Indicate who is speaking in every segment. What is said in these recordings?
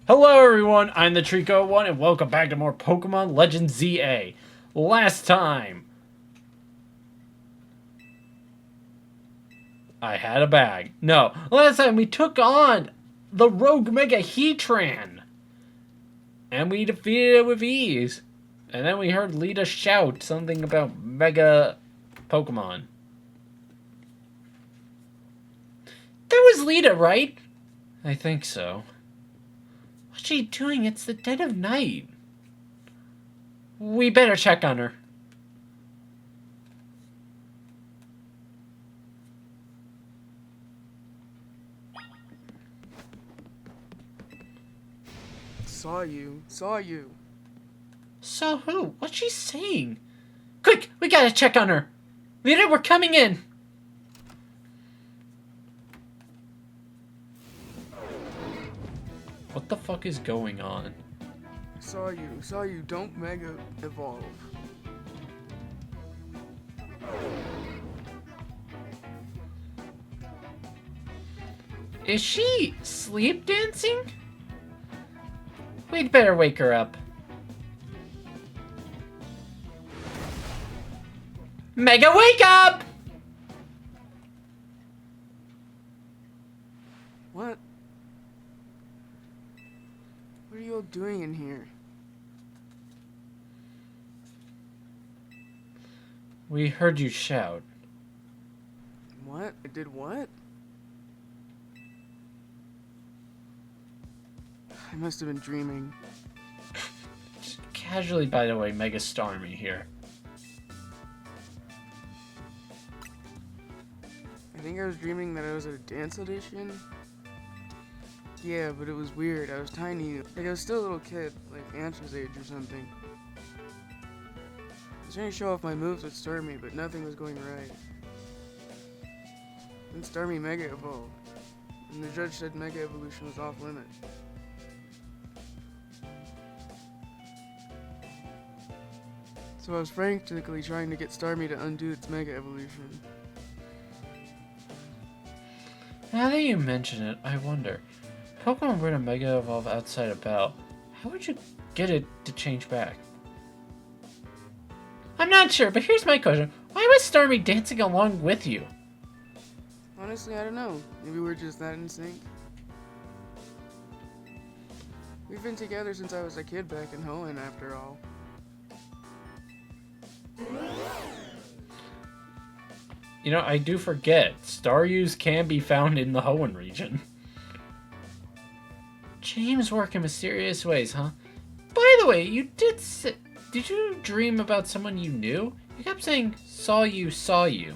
Speaker 1: Hello everyone, I'm the Trico1 and welcome back to more Pokemon Legends ZA. Last time, I had a bag. No, last time we took on the Rogue Mega Heatran. And we defeated it with ease. And then we heard Lita shout something about Mega Pokemon. That was Lita, right? I think so. What's she doing? It's the dead of night. We better check on her.
Speaker 2: Saw you.
Speaker 1: So who? What's she saying? Quick, we gotta check on her. Lita, we're coming in. What the fuck is going on?
Speaker 2: Saw you. Don't Mega Evolve.
Speaker 1: Is she sleep dancing? We'd better wake her up. Mega, wake up!
Speaker 2: What? What are you all doing in here?
Speaker 1: We heard you shout.
Speaker 2: What? I did what? I must have been dreaming.
Speaker 1: Just casually, by the way, Mega Starmie here.
Speaker 2: I think I was dreaming that I was at a dance audition. Yeah, but it was weird. I was tiny. Like, I was still a little kid, like Answer's age or something. I was trying to show off my moves with Starmie, but nothing was going right. Then Starmie Mega Evolved, and the judge said Mega Evolution was off limits. So I was frantically trying to get Starmie to undo its Mega Evolution.
Speaker 1: Now that you mention it, I wonder, if Pokemon were to Mega Evolve outside of Battle, how would you get it to change back? I'm not sure, but here's my question. Why was Starmie dancing along with you?
Speaker 2: Honestly, I don't know. Maybe we're just that in sync. We've been together since I was a kid back in Hoenn, after all.
Speaker 1: You know, I do forget, Staryus can be found in the Hoenn region. James work in mysterious ways, huh? By the way, did you dream about someone you knew? You kept saying, saw you.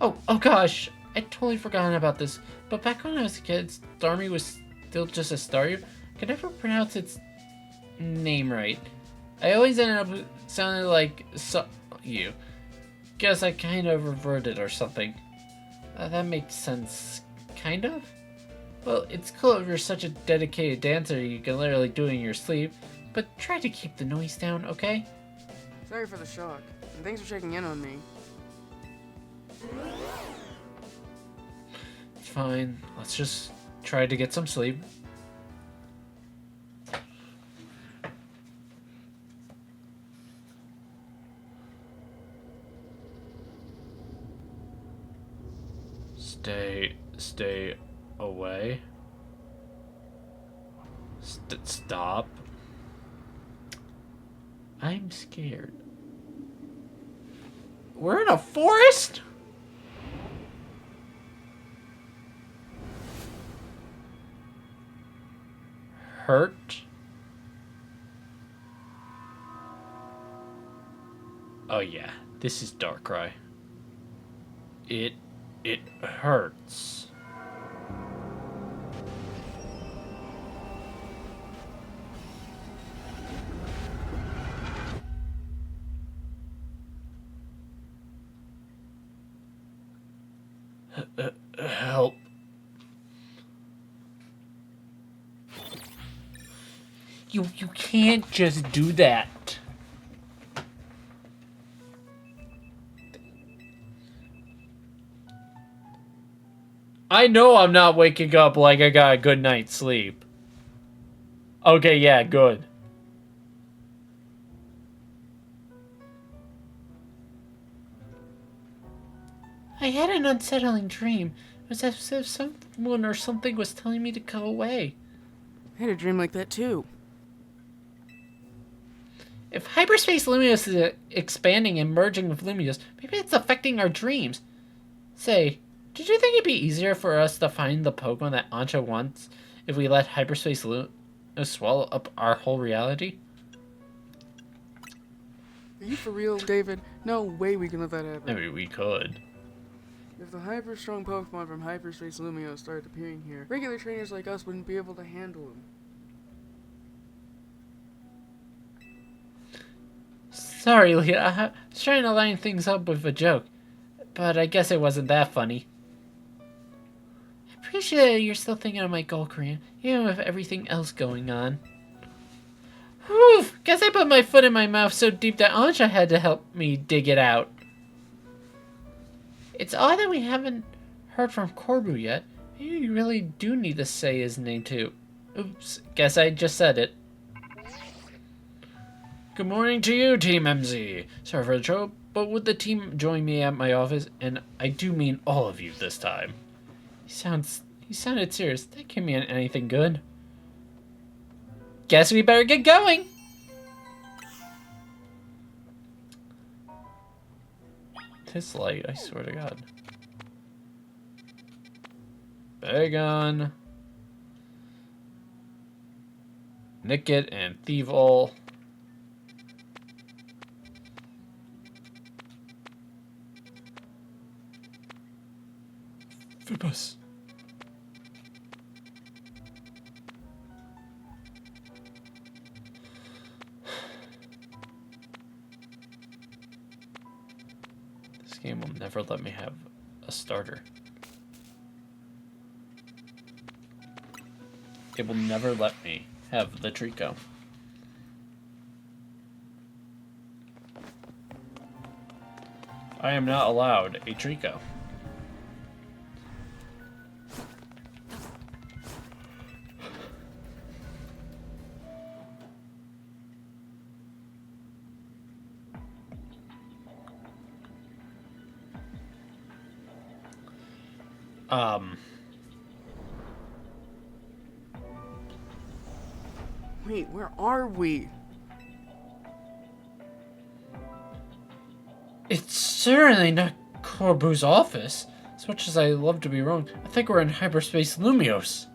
Speaker 1: Oh gosh, I totally forgotten about this. But back when I was a kid, Starmie was still just a Staryu. I could never pronounce its name right. I always ended up sounding like you. Guess I kind of reverted or something. That makes sense, kind of? Well, it's cool if you're such a dedicated dancer you can literally do it in your sleep, but try to keep the noise down, okay?
Speaker 2: Sorry for the shock, and thanks for checking in on me.
Speaker 1: Fine, let's just try to get some sleep. Stay away. Stop. I'm scared. We're in a forest? Hurt? Oh yeah, this is Darkrai. It hurts. Help. You can't just do that. I know I'm not waking up like I got a good night's sleep. Okay, yeah, good. I had an unsettling dream. It was as if someone or something was telling me to go away.
Speaker 2: I had a dream like that too.
Speaker 1: If hyperspace Lumios is expanding and merging with Lumios, maybe it's affecting our dreams. Say, did you think it'd be easier for us to find the Pokemon that Ancha wants if we let hyperspace Lumios swallow up our whole reality?
Speaker 2: Are you for real, David? No way we can let that happen.
Speaker 1: Maybe we could.
Speaker 2: If the hyper-strong Pokemon from Hyperspace Lumio started appearing here, regular trainers like us wouldn't be able to handle them.
Speaker 1: Sorry, Leah. I was trying to line things up with a joke, but I guess it wasn't that funny. I appreciate you're still thinking of my goal, Korean, even with everything else going on. Whew! Guess I put my foot in my mouth so deep that Anja had to help me dig it out. It's odd that we haven't heard from Corbu yet. Maybe you really do need to say his name too. Oops, guess I just said it. Good morning to you, Team MZ. Sorry for the trouble, but would the team join me at my office? And I do mean all of you this time. He sounded serious. That can't mean anything good. Guess we better get going. This light, I swear to God. Bagon. Nickit and Thievul. Fibus. This game will never let me have a starter. It will never let me have the Trico. I am not allowed a Trico.
Speaker 2: Wait, where are we?
Speaker 1: It's certainly not Corbu's office. As much as I love to be wrong, I think we're in hyperspace Lumios.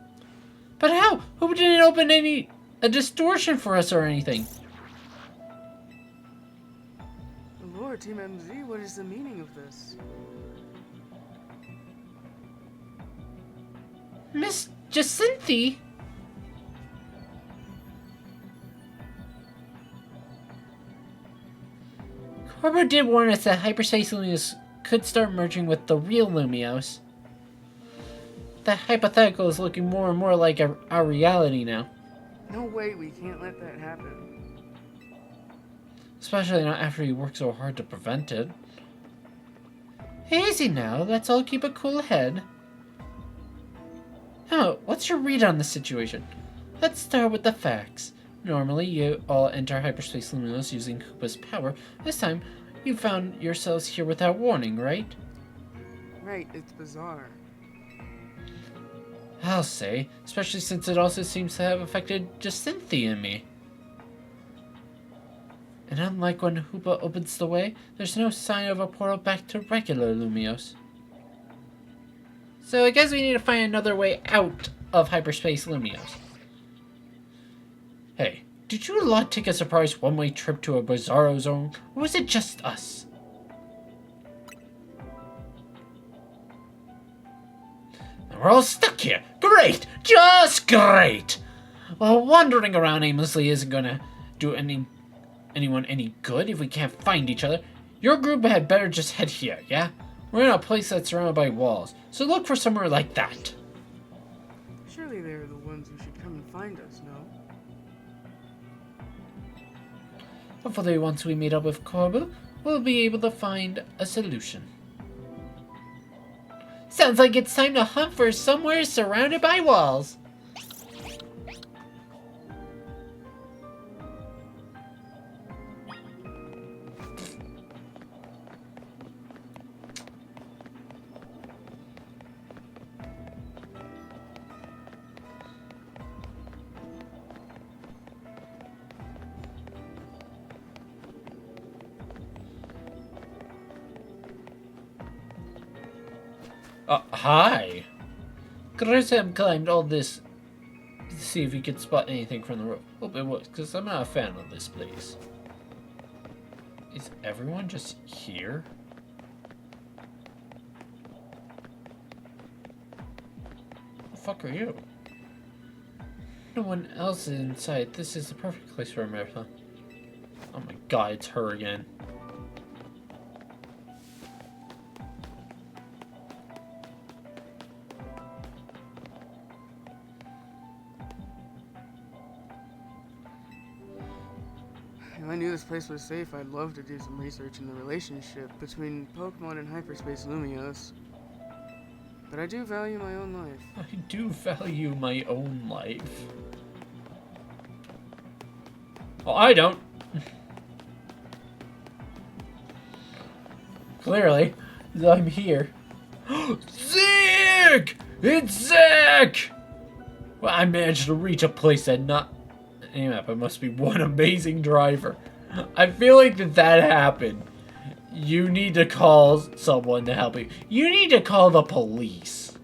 Speaker 1: But how? Who didn't open a distortion for us or anything?
Speaker 2: Lord, Team MZ, what is the meaning of this?
Speaker 1: Miss Jacinthe? Corbu did warn us that hyperspace Lumios could start merging with the real Lumios. That hypothetical is looking more and more like our reality now.
Speaker 2: No way, we can't let that happen.
Speaker 1: Especially not after he worked so hard to prevent it. Easy now, let's all keep a cool head. Now, what's your read on the situation? Let's start with the facts. Normally, you all enter hyperspace Luminos using Koopa's power. This time, you found yourselves here without warning, right?
Speaker 2: Right, it's bizarre.
Speaker 1: I'll say, especially since it also seems to have affected Jacinthe and me. And unlike when Hoopa opens the way, there's no sign of a portal back to regular Lumios. So I guess we need to find another way out of hyperspace Lumios. Hey, did you lot take a surprise one-way trip to a Bizarro zone, or was it just us? We're all stuck here. Great! Just great! Well, wandering around aimlessly isn't gonna do anyone any good if we can't find each other. Your group had better just head here, yeah? We're in a place that's surrounded by walls, so look for somewhere like that.
Speaker 2: Surely they're the ones who should come and find us, no?
Speaker 1: Hopefully once we meet up with Corbu, we'll be able to find a solution. Sounds like it's time to hunt for somewhere surrounded by walls. Hi. Grissom climbed all this to see if he could spot anything from the roof. Hope it works, because I'm not a fan of this place. Is everyone just here? Who the fuck are you? No one else is inside. This is the perfect place for a marathon. Oh my god, it's her again.
Speaker 2: If I knew this place was safe, I'd love to do some research in the relationship between Pokemon and Hyperspace Lumios. But I do value my own life.
Speaker 1: I do value my own life. Well, I don't. Clearly, I'm here. Zach! It's Zach! Well, I managed to reach a place that not... Anyway, I must be one amazing driver. I feel like that happened. You need to call someone to help you. You need to call the police.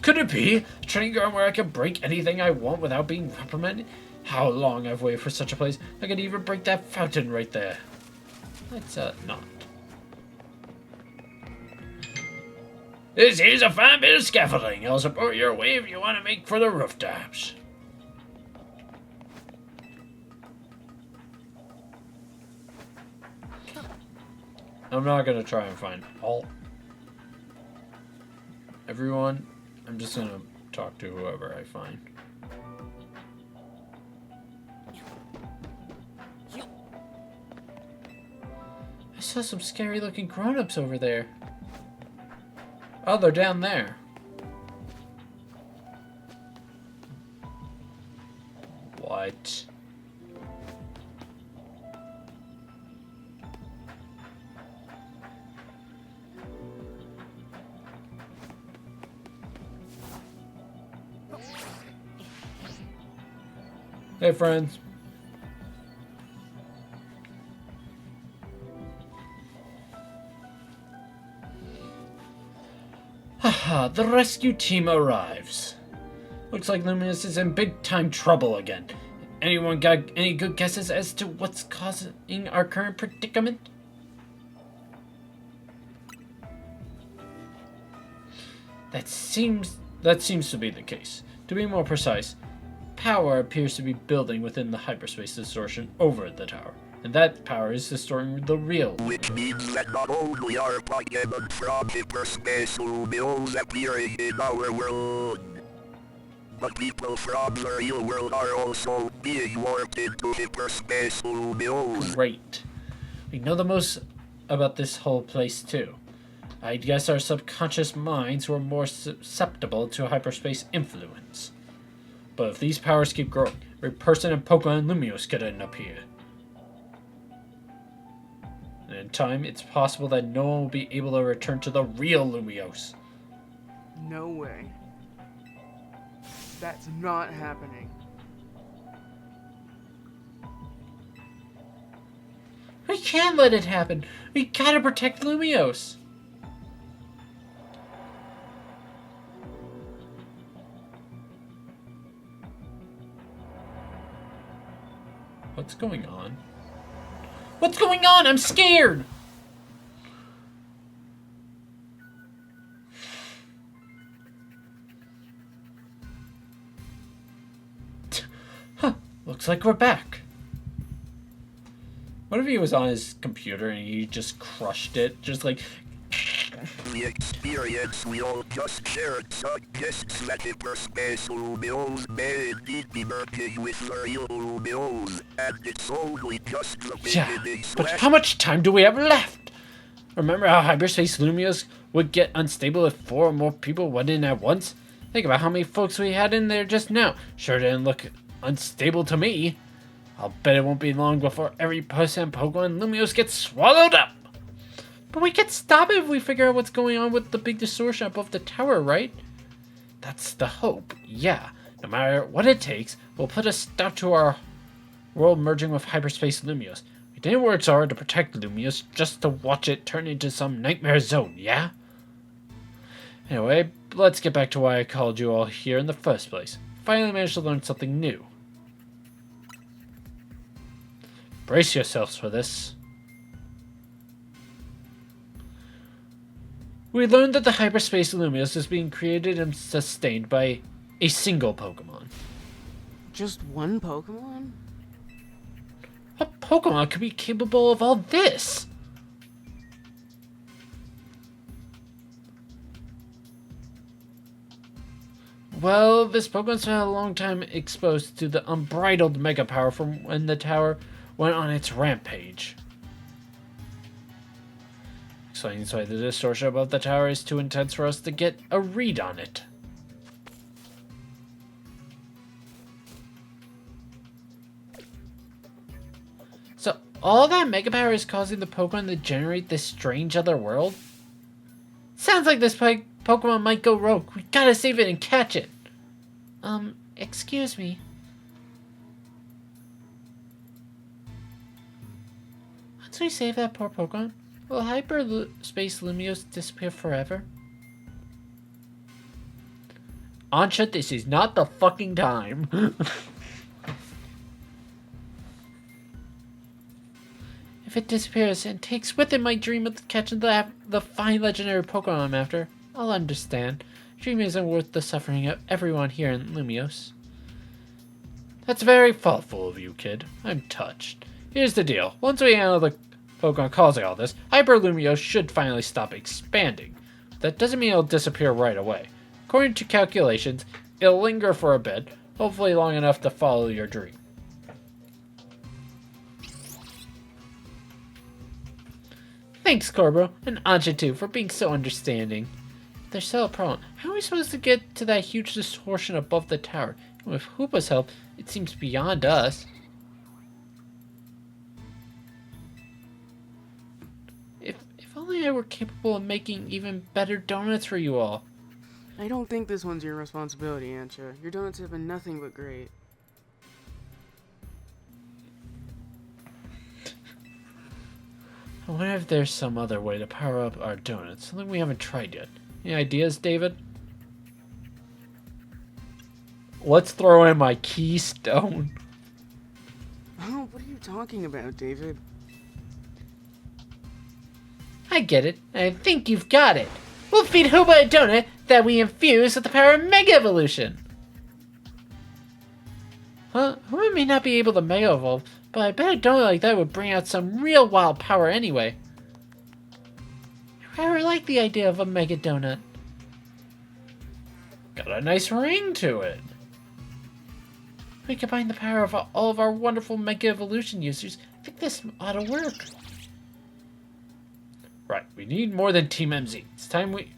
Speaker 1: Could it be a training ground where I can break anything I want without being reprimanded? How long I've waited for such a place. I could even break that fountain right there. Let's not. This is a fine bit of scaffolding. I'll support your way if you want to make for the rooftops. I'm not gonna try and find all. Everyone, I'm just gonna talk to whoever I find. I saw some scary looking grown-ups over there. Oh, they're down there. What? Hey, friends. Haha, the rescue team arrives. Looks like Luminous is in big time trouble again. Anyone got any good guesses as to what's causing our current predicament? That seems to be the case. To be more precise, power appears to be building within the hyperspace distortion over the tower. And that power is distorting the real.
Speaker 3: Which means that not only are Pokemon from hyperspace Lumios appearing in our world, but people from the real world are also being warped into hyperspace Lumios.
Speaker 1: Great. We know the most about this whole place too. I guess our subconscious minds were more susceptible to hyperspace influence. But if these powers keep growing, every person in Pokemon Lumios could end up here. And in time, it's possible that no one will be able to return to the real Lumios.
Speaker 2: No way. That's not happening.
Speaker 1: We can't let it happen. We gotta protect Lumios. What's going on? What's going on? I'm scared! Huh. Looks like we're back. What if he was on his computer and he just crushed it? Just like...
Speaker 3: The experience we all just shared suggests that hyperspace Lumios may indeed be merging with the real Lumios, and it's only just the beginning.
Speaker 1: But how much time do we have left? Remember how hyperspace Lumios would get unstable if 4 or more people went in at once? Think about how many folks we had in there just now. Sure didn't look unstable to me. I'll bet it won't be long before every person in Pokemon Lumios gets swallowed up. But we can stop it if we figure out what's going on with the big distortion above the tower, right? That's the hope, yeah. No matter what it takes, we'll put a stop to our world merging with hyperspace Lumios. We didn't work so hard to protect Lumios just to watch it turn into some nightmare zone, yeah? Anyway, let's get back to why I called you all here in the first place. Finally managed to learn something new. Brace yourselves for this. We learned that the hyperspace Lumios is being created and sustained by a single Pokemon.
Speaker 2: Just one Pokemon?
Speaker 1: What Pokemon could be capable of all this? Well, this Pokemon's been a long time exposed to the unbridled mega power from when the tower went on its rampage. Explains why the distortion above the tower is too intense for us to get a read on it. So, all that mega power is causing the Pokemon to generate this strange other world? Sounds like this Pokemon might go rogue. We gotta save it and catch it. Excuse me. Once we save that poor Pokemon, will hyperspace Lumios disappear forever? Ansha, this is not the fucking time. If it disappears and takes with it my dream of catching the fine legendary Pokemon I'm after, I'll understand. Dream isn't worth the suffering of everyone here in Lumios. That's very thoughtful of you, kid. I'm touched. Here's the deal. Once we handle the Pokemon causing all this, Hyper Lumios should finally stop expanding. That doesn't mean it'll disappear right away. According to calculations, it'll linger for a bit, hopefully long enough to follow your dream. Thanks, Corbo, and Anja too, for being so understanding. If there's still a problem, how are we supposed to get to that huge distortion above the tower? And with Hoopa's help, it seems beyond us. If only I were capable of making even better donuts for you all.
Speaker 2: I don't think this one's your responsibility, Ancha. Your donuts have been nothing but great.
Speaker 1: I wonder if there's some other way to power up our donuts, something we haven't tried yet. Any ideas, David? Let's throw in my keystone.
Speaker 2: Oh, what are you talking about, David?
Speaker 1: I get it. I think you've got it. We'll feed Hoopa a donut that we infuse with the power of Mega Evolution. Well, Hoopa may not be able to Mega Evolve, but I bet a donut like that would bring out some real wild power anyway. I really like the idea of a Mega Donut. Got a nice ring to it. We combine the power of all of our wonderful Mega Evolution users. I think this ought to work. Right, we need more than Team MZ. It's time we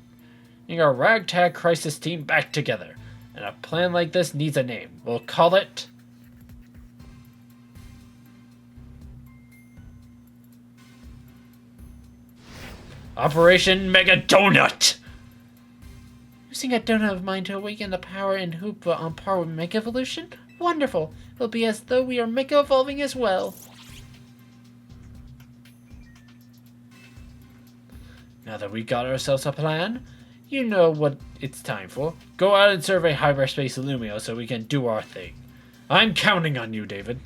Speaker 1: bring our ragtag crisis team back together. And a plan like this needs a name. We'll call it... Operation Mega Donut! Using a donut of mine to awaken the power in Hoopa on par with Mega Evolution? Wonderful! It'll be as though we are Mega Evolving as well. Now that we got ourselves a plan, you know what it's time for. Go out and survey hyperspace Lumio so we can do our thing. I'm counting on you, David.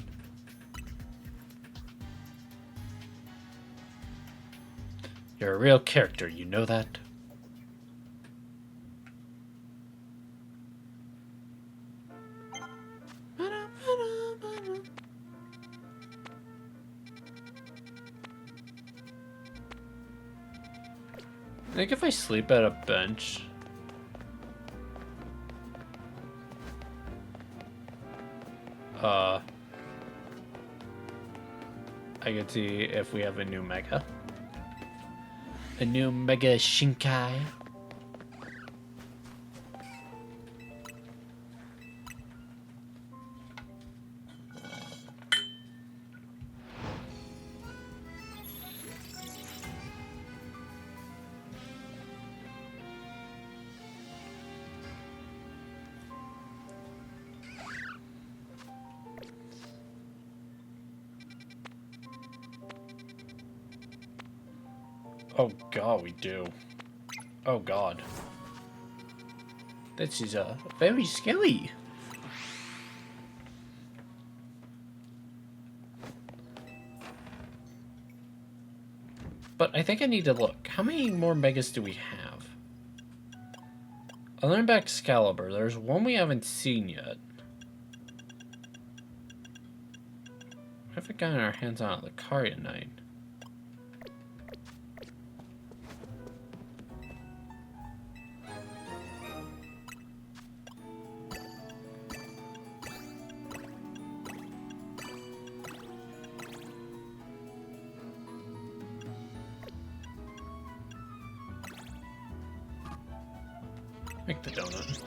Speaker 1: You're a real character, you know that? I think if I sleep at a bench... I can see if we have a new Mega. A new Mega Shinkai. Oh god, we do. Oh god. This is very scary. But I think I need to look. How many more megas do we have? I learned about Excalibur. There's one we haven't seen yet. We haven't gotten our hands on the Lucaria Knight. Make the donut.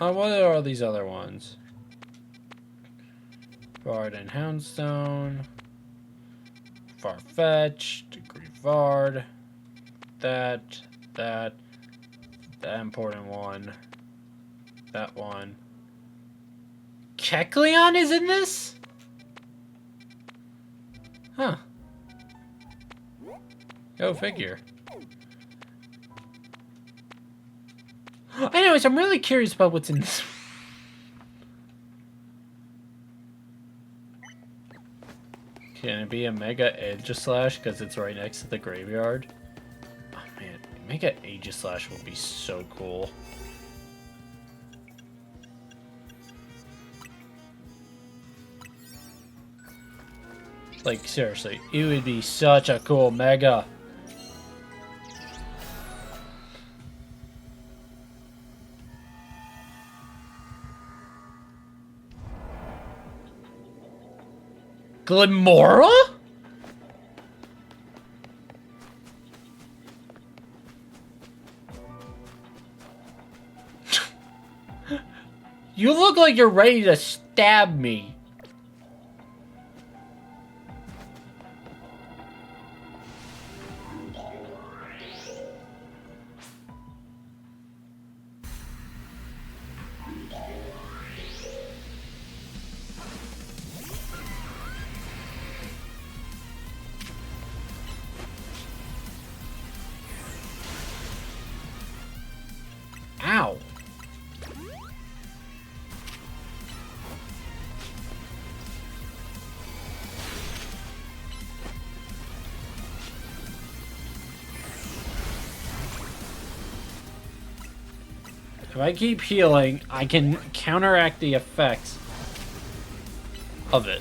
Speaker 1: What are all these other ones? Bard and Houndstone. Farfetch'd. Grievard. That important one. That one. Kecleon is in this? Huh. Go figure. Anyways, I'm really curious about what's in this. Can it be a Mega Aegislash because it's right next to the graveyard? Oh man, Mega Aegislash will be so cool. Like, seriously, it would be such a cool Mega. Glimora? You look like you're ready to stab me. Ow. If I keep healing, I can counteract the effects of it.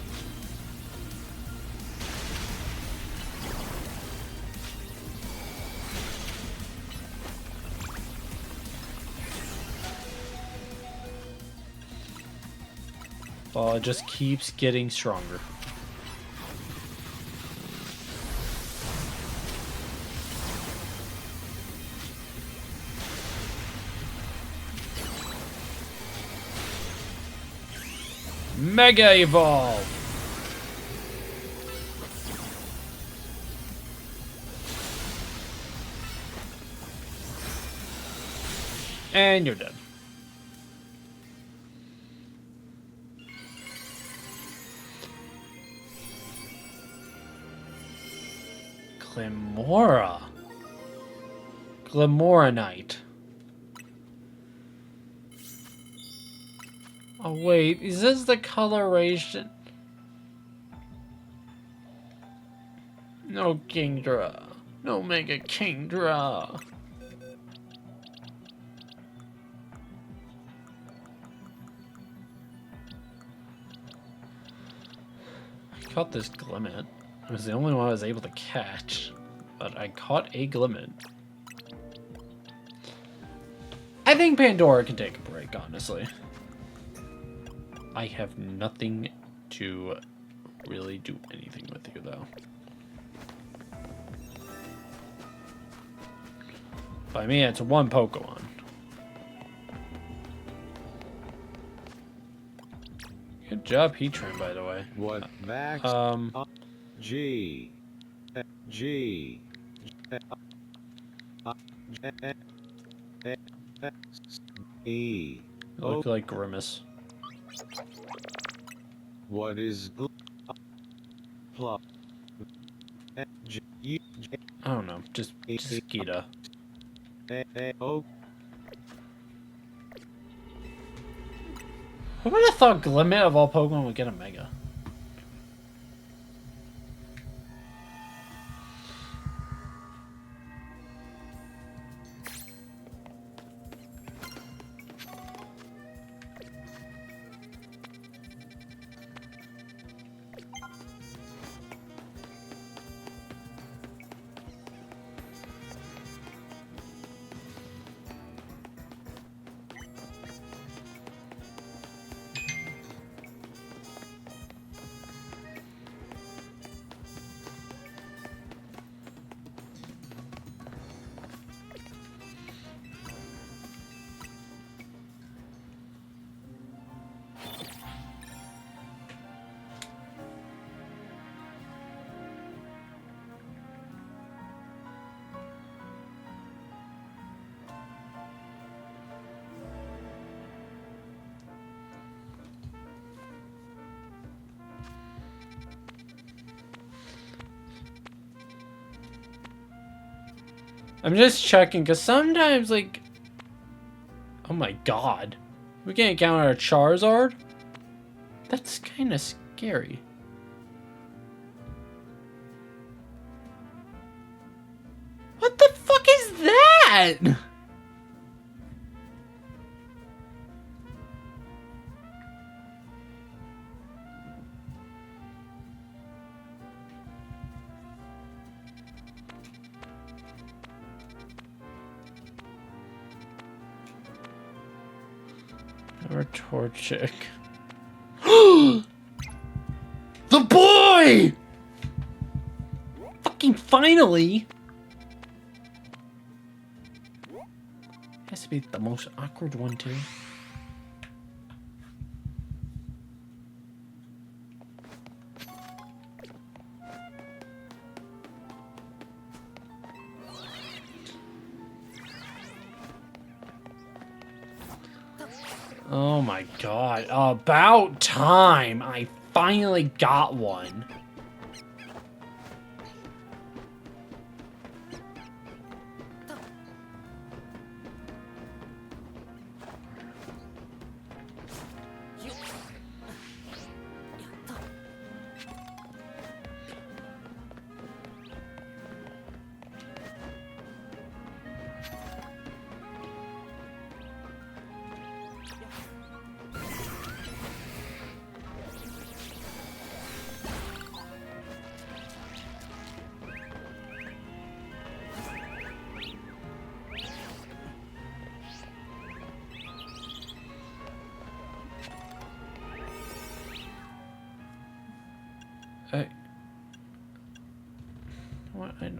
Speaker 1: Well, it just keeps getting stronger. Mega Evolve! And you're done. Glimora. Glimora Knight. Oh wait, is this the coloration? No Kingdra. No Mega Kingdra. I caught this Glimmet. It was the only one I was able to catch. but I caught a Glimmet. I think Pandora can take a break, honestly. I have nothing to really do anything with you, though. By me, it's one Pokemon. Good job, Heatran, by the way.
Speaker 4: What Max? G G E.
Speaker 1: You look like Grimace.
Speaker 4: What is plus G
Speaker 1: I don't know, just Gita.
Speaker 4: O?
Speaker 1: Who would have thought Glimmet of all Pokemon would get a Mega? I'm just checking, because sometimes, like... Oh my god. We can't encounter a Charizard? That's kind of scary. What the fuck is that? Or Torchic. The boy! Fucking finally! Has to be the most awkward one too. Oh my god, about time! I finally got one.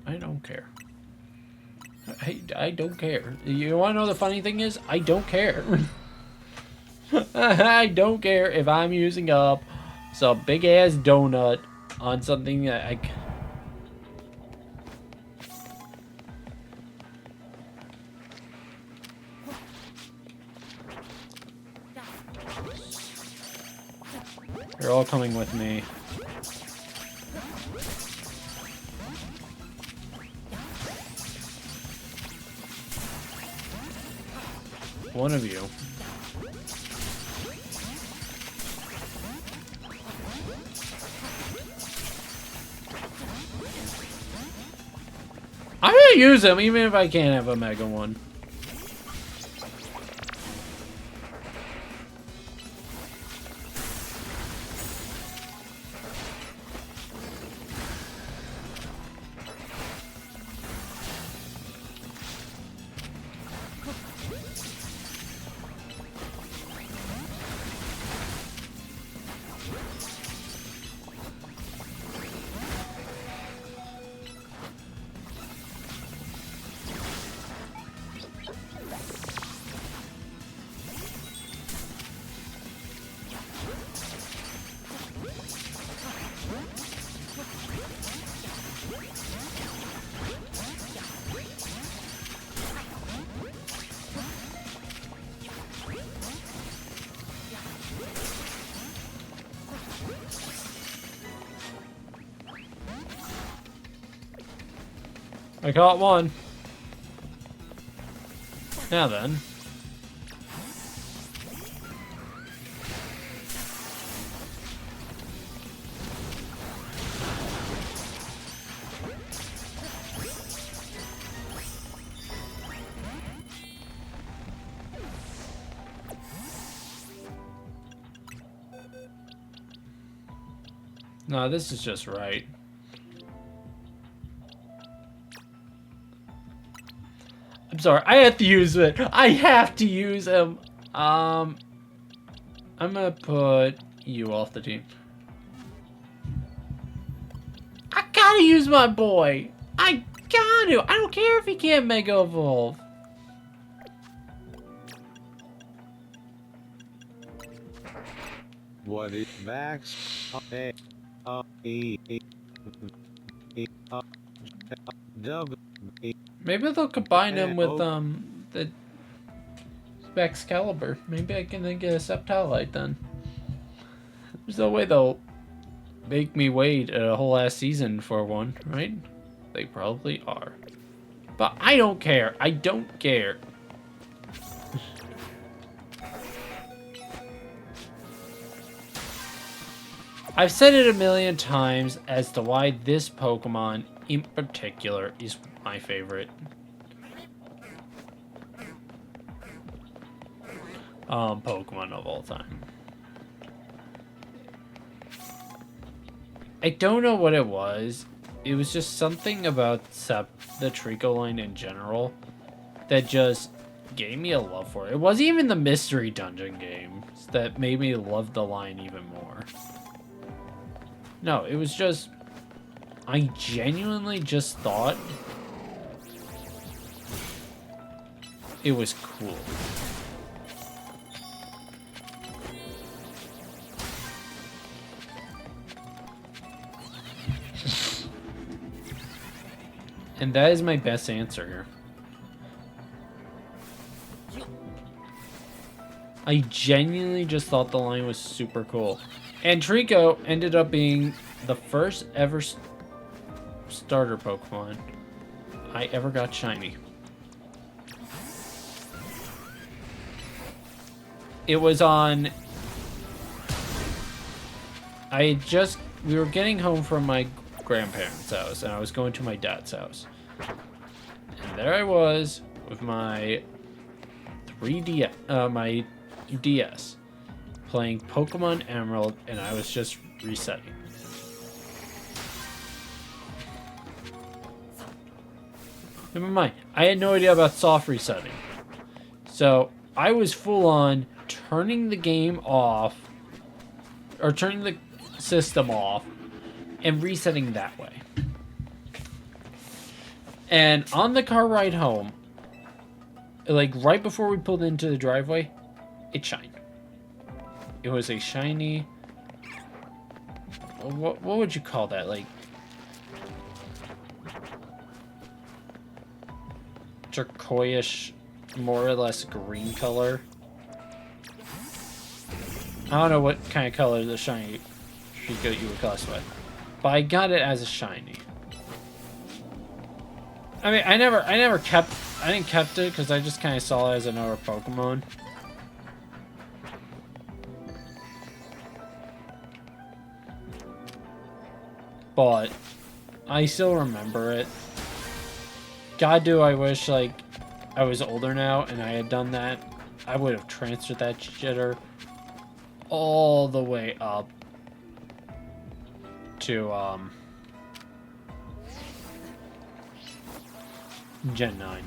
Speaker 1: I don't care. I don't care. You want to know the funny thing is? I don't care. I don't care if I'm using up some big ass donut on something that I. You're all coming with me. One of you. I'm gonna use them even if I can't have a Mega one. I caught one. Now then. No, this is just right. I'm sorry, I have to use it. I have to use him. I'm gonna put you off the team. I gotta use my boy. I gotta. I don't care if he can't Mega Evolve.
Speaker 4: What is Max?
Speaker 1: Maybe they'll combine him with the Excalibur. Maybe I can then get a Septolite then. There's no way they'll make me wait a whole ass season for one, right? They probably are. But I don't care. I don't care. I've said it a million times as to why this Pokemon in particular is my favorite. Pokemon of all time. I don't know what it was. It was just something about the Trico line in general that just gave me a love for it. It wasn't even the mystery dungeon games that made me love the line even more. No, it was just, I genuinely just thought it was cool. And that is my best answer here. I genuinely just thought the line was super cool. And Trico ended up being the first ever starter Pokemon I ever got shiny. It was on... we were getting home from my grandparents' house, and I was going to my dad's house. And there I was with my 3DS, my DS, playing Pokemon Emerald, and I was just resetting. Never mind, I had no idea about soft resetting. So I was full on turning the game off, or turning the system off, and resetting that way. And on the car ride home, like right before we pulled into the driveway, it shined. It was a shiny... What would you call that? Like... turquoise, more or less green color. I don't know what kind of color the shiny you would classify. But I got it as a shiny. I mean, I didn't kept it because I just kind of saw it as another Pokemon. But I still remember it. God, do I wish like I was older now and I had done that. I would have transferred that jitter all the way up to Gen 9.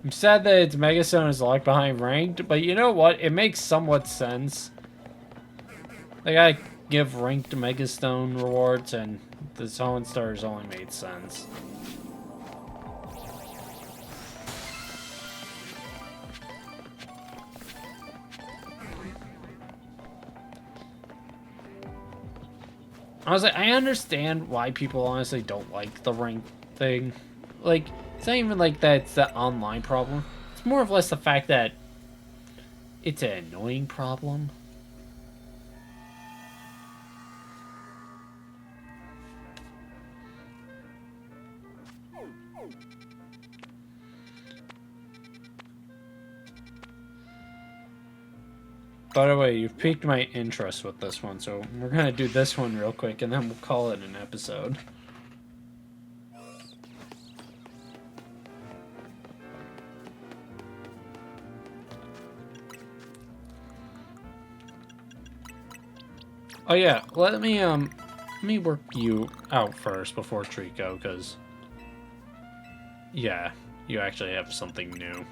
Speaker 1: I'm sad that its Megastone is locked behind ranked, but you know what? It makes somewhat sense. They gotta give ranked Megastone rewards, and the Zone Stars only made sense. Honestly, I understand why people honestly don't like the rank thing. Like, it's not even like that's the online problem. It's more or less the fact that it's an annoying problem. By the way, you've piqued my interest with this one, so we're gonna do this one real quick, and then we'll call it an episode. Oh yeah, let me work you out first before Trico, because yeah, you actually have something new.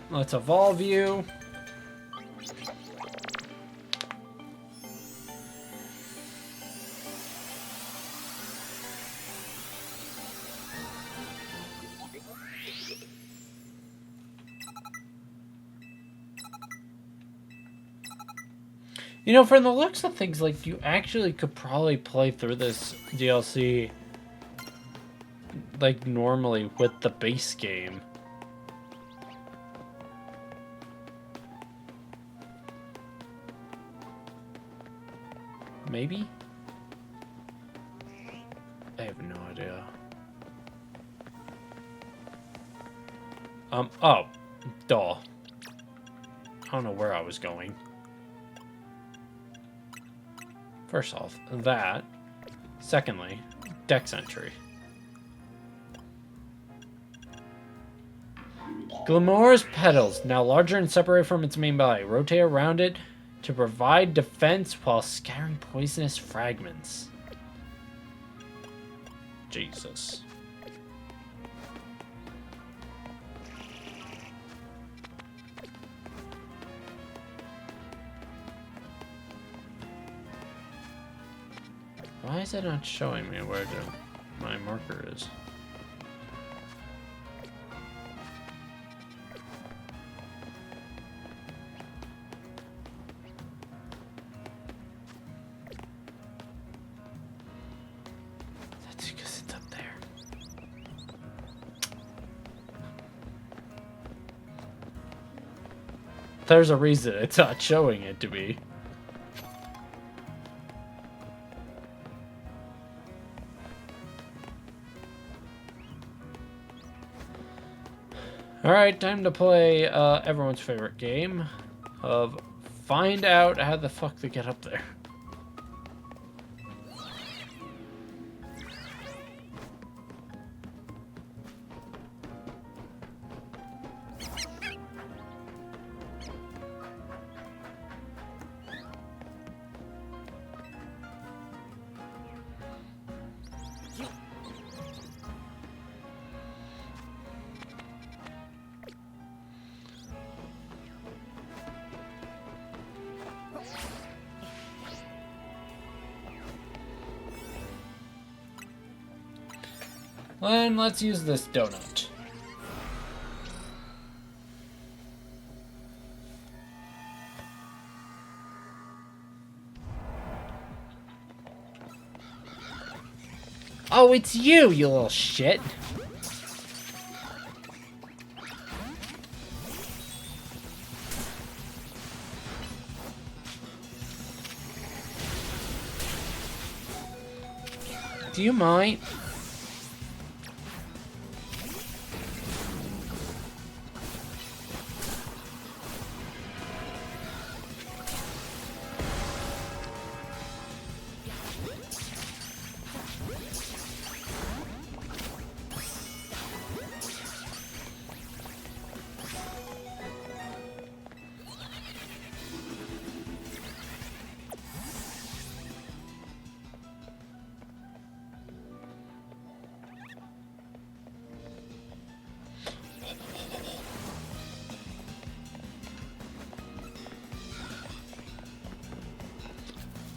Speaker 1: Let's evolve you. You know, from the looks of things, like, you actually could probably play through this DLC, like, normally with the base game. Maybe? I have no idea. Oh. Duh. I don't know where I was going. First off, that. Secondly, dex entry. Glamour's petals, now larger and separated from its main body. Rotate around it to provide defense while scattering poisonous fragments. Jesus. Why is it not showing me where my marker is? That's because it's up there. There's a reason it's not showing it to me. Alright, time to play everyone's favorite game of find out how the fuck to get up there. And let's use this donut. Oh, it's you, you little shit. Do you mind?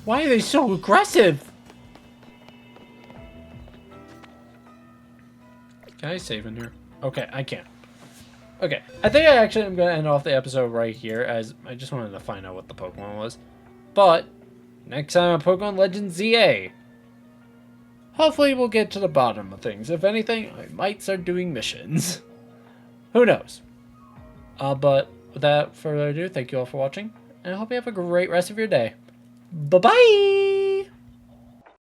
Speaker 1: Why are they so aggressive? I save in here? Okay, I can't. Okay, I think I actually am going to end off the episode right here, as I just wanted to find out what the Pokemon was. But, next time on Pokemon Legends ZA, hopefully we'll get to the bottom of things. If anything, I might start doing missions. Who knows? But without further ado, thank you all for watching, and I hope you have a great rest of your day. Bye-bye!